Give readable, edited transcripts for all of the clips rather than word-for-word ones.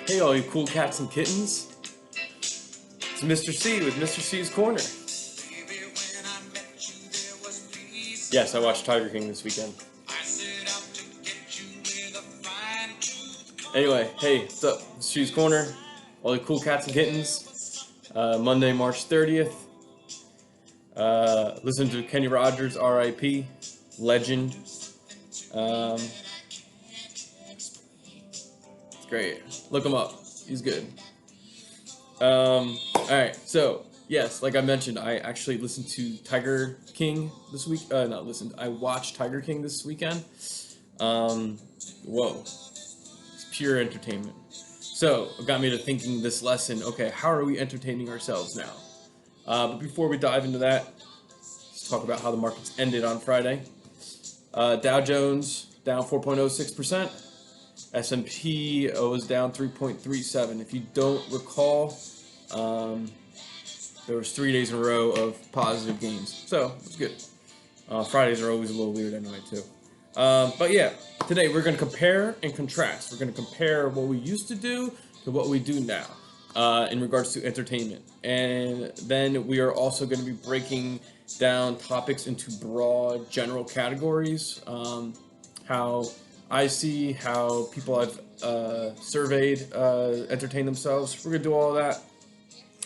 Hey, all you cool cats and kittens. It's Mr. C with Mr. C's Corner. Yes, I watched Tiger King this weekend. Anyway, hey, what's up? It's C's Corner. All you cool cats and kittens. Monday, March 30th. Listen to Kenny Rogers, R.I.P. Legend. It's great. Look him up. He's good. Alright, so, yes, like I mentioned, I actually listened to Tiger King this week. I watched Tiger King this weekend. Whoa. It's pure entertainment. So, it got me to thinking this lesson, okay, how are we entertaining ourselves now? But before we dive into that, let's talk about how the markets ended on Friday. Dow Jones down 4.06%. S&P was down 3.37. If you don't recall, there was 3 days in a row of positive gains, so it's good. Fridays are always a little weird anyway too. But yeah, today we're going to compare and contrast. We're going to compare what we used to do to what we do now in regards to entertainment, and then we are also going to be breaking down topics into broad general categories. How I see how people I've surveyed entertain themselves. We're going to do all of that.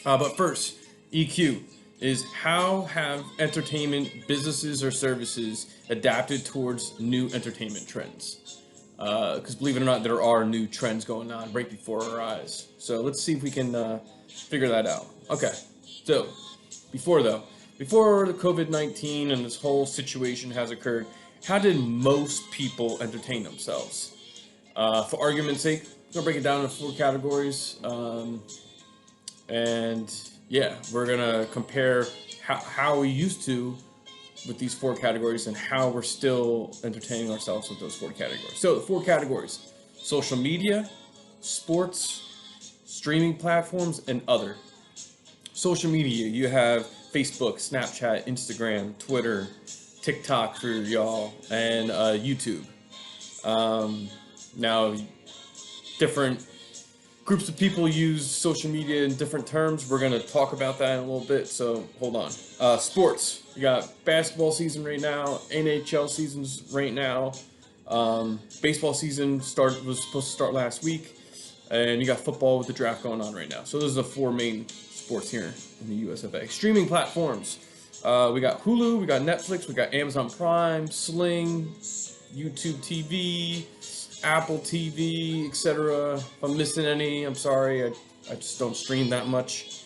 But first, EQ is how have entertainment businesses or services adapted towards new entertainment trends? Because believe it or not, there are new trends going on right before our eyes. So let's see if we can figure that out. Okay, so before the COVID-19 and this whole situation has occurred, how did most people entertain themselves? For argument's sake, I'm gonna break it down into 4 categories. And yeah, we're gonna compare how we used to with these 4 categories and how we're still entertaining ourselves with those 4 categories. So the 4 categories: social media, sports, streaming platforms, and other. Social media, you have Facebook, Snapchat, Instagram, Twitter, TikTok for y'all, and YouTube. Now, different groups of people use social media in different terms. We're going to talk about that in a little bit, so hold on. Sports. You got basketball season right now, NHL seasons right now. Baseball season was supposed to start last week, and you got football with the draft going on right now. So those are the 4 main sports here in the US of A. Streaming platforms. We got Hulu, we got Netflix, we got Amazon Prime, Sling, YouTube TV, Apple TV, etc. If I'm missing any, I'm sorry. I just don't stream that much.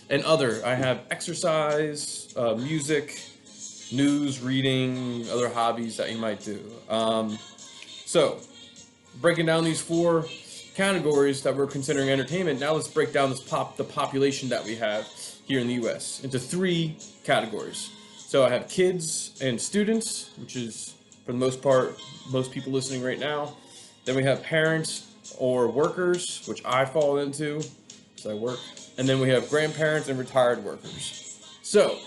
And other, I have exercise, music, news, reading, other hobbies that you might do. So, breaking down these 4 categories that we're considering entertainment, now let's break down the population that we have here in the US into 3 categories. So I have kids and students, which is for the most part most people listening right now. Then we have parents or workers, which I fall into because I work. And then we have grandparents and retired workers. So,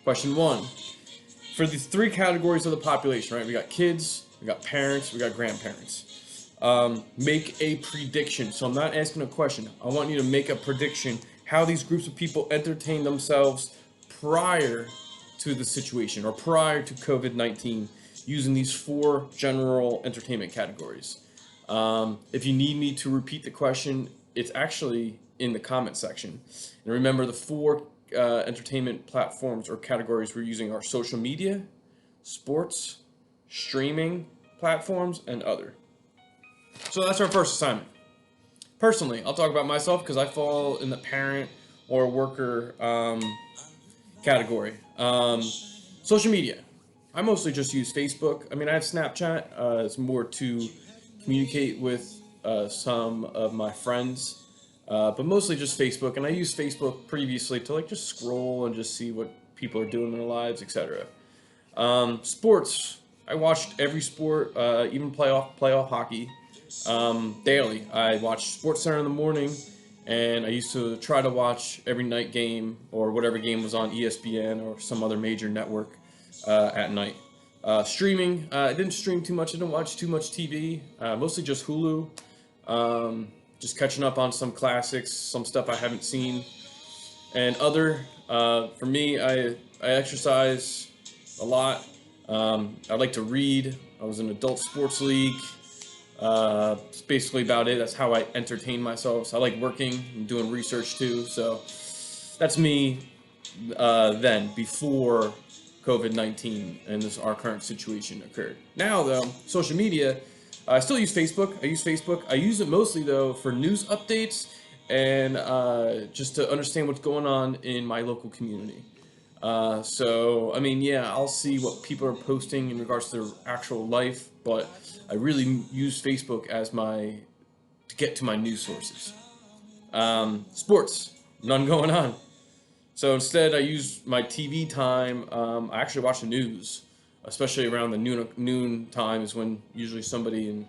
question 1. For these 3 categories of the population, right? We got kids, we got parents, we got grandparents. Make a prediction. So I'm not asking a question. I want you to make a prediction how these groups of people entertain themselves prior to the situation or prior to COVID-19 using these 4 general entertainment categories. If you need me to repeat the question, it's actually in the comment section. And remember, the 4 entertainment platforms or categories we're using are social media, sports, streaming platforms, and other. So that's our first assignment. Personally, I'll talk about myself because I fall in the parent or worker category. Social media. I mostly just use Facebook. I mean, I have Snapchat. It's more to communicate with some of my friends, but mostly just Facebook. And I used Facebook previously to like just scroll and just see what people are doing in their lives, etc. Sports. I watched every sport, even playoff hockey. Daily. I watch SportsCenter in the morning, and I used to try to watch every night game or whatever game was on ESPN or some other major network at night. Streaming, I didn't stream too much. I didn't watch too much TV. Mostly just Hulu. just catching up on some classics, some stuff I haven't seen, and other. For me, I exercise a lot. I like to read. I was in adult sports league. It's basically about it. That's how I entertain myself. So I like working and doing research too. So that's me then, before COVID-19 and our current situation occurred. Now, though, social media, I still use Facebook. I use it mostly, though, for news updates and just to understand what's going on in my local community. So, I mean, yeah, I'll see what people are posting in regards to their actual life, but I really use Facebook as to get to my news sources. Sports, none going on. So instead, I use my TV time. I actually watch the news, especially around the noon time is when usually somebody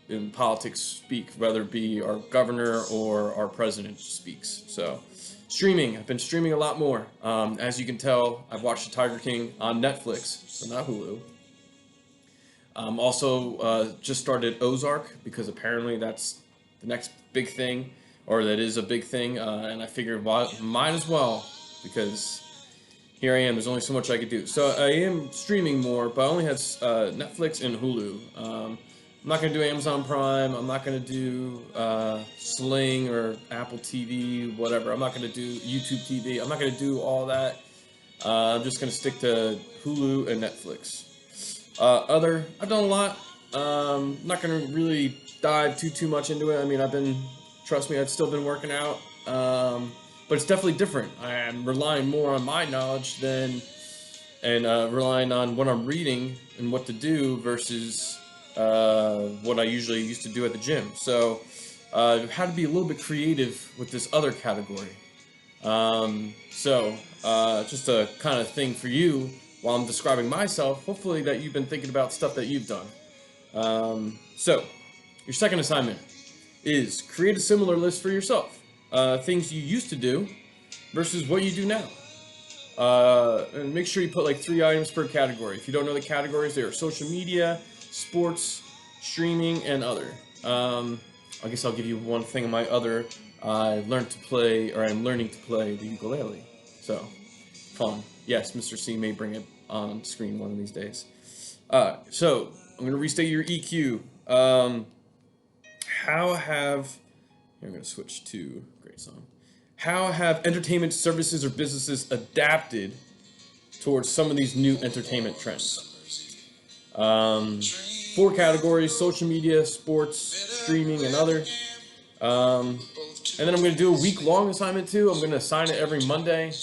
in politics speak, whether it be our governor or our president speaks. So streaming, I've been streaming a lot more. As you can tell, I've watched The Tiger King on Netflix, so not Hulu. Also, just started Ozark because apparently that's the next big thing, or that is a big thing, and I figured, well, might as well, because here I am, there's only so much I could do. So I am streaming more, but I only have Netflix and Hulu. I'm not going to do Amazon Prime, I'm not going to do Sling or Apple TV, whatever. I'm not going to do YouTube TV, I'm not going to do all that. I'm just going to stick to Hulu and Netflix. I've done a lot. I'm not going to really dive too much into it. I mean, trust me, I've still been working out, but it's definitely different. I am relying more on my knowledge and relying on what I'm reading and what to do versus what I usually used to do at the gym. So I've had to be a little bit creative with this other category. Just a kind of thing for you while I'm describing myself, hopefully that you've been thinking about stuff that you've done. So your second assignment is create a similar list for yourself. Things you used to do versus what you do now. And make sure you put like 3 items per category. If you don't know the categories, they are social media, sports, streaming, and other. I guess I'll give you one thing on my other. I'm learning to play the ukulele. So, fun. Yes, Mr. C may bring it on screen one of these days. So, I'm going to restate your EQ. I'm going to switch to great song. How have entertainment services or businesses adapted towards some of these new entertainment trends? 4 categories: social media, sports, streaming, and other. And then I'm going to do a week-long assignment too. I'm going to assign it every Monday.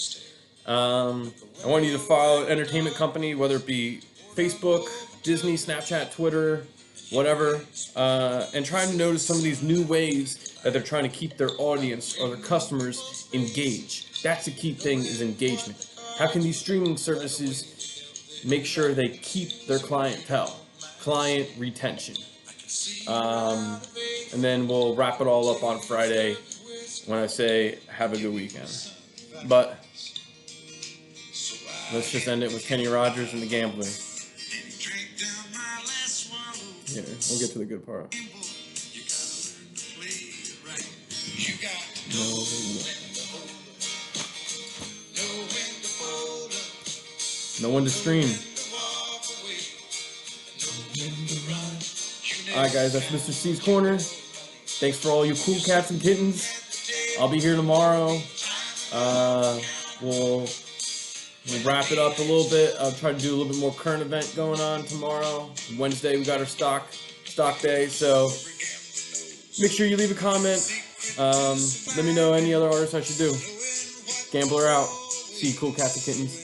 I want you to follow an entertainment company, whether it be Facebook, Disney, Snapchat, Twitter, whatever, and trying to notice some of these new ways that they're trying to keep their audience or their customers engaged. That's the key thing, is engagement. How can these streaming services make sure they keep their clientele, client retention? And then we'll wrap it all up on Friday when I say have a good weekend. But let's just end it with Kenny Rogers and the Gambler. Yeah, we'll get to the good part. No one to stream. Alright guys, that's Mr. C's Corner. Thanks for all you cool cats and kittens. I'll be here tomorrow. We'll wrap it up a little bit. I'll try to do a little bit more current event going on tomorrow. Wednesday we got our stock day, so make sure you leave a comment. Let me know any other artists I should do. Gambler out. See you cool cats and kittens.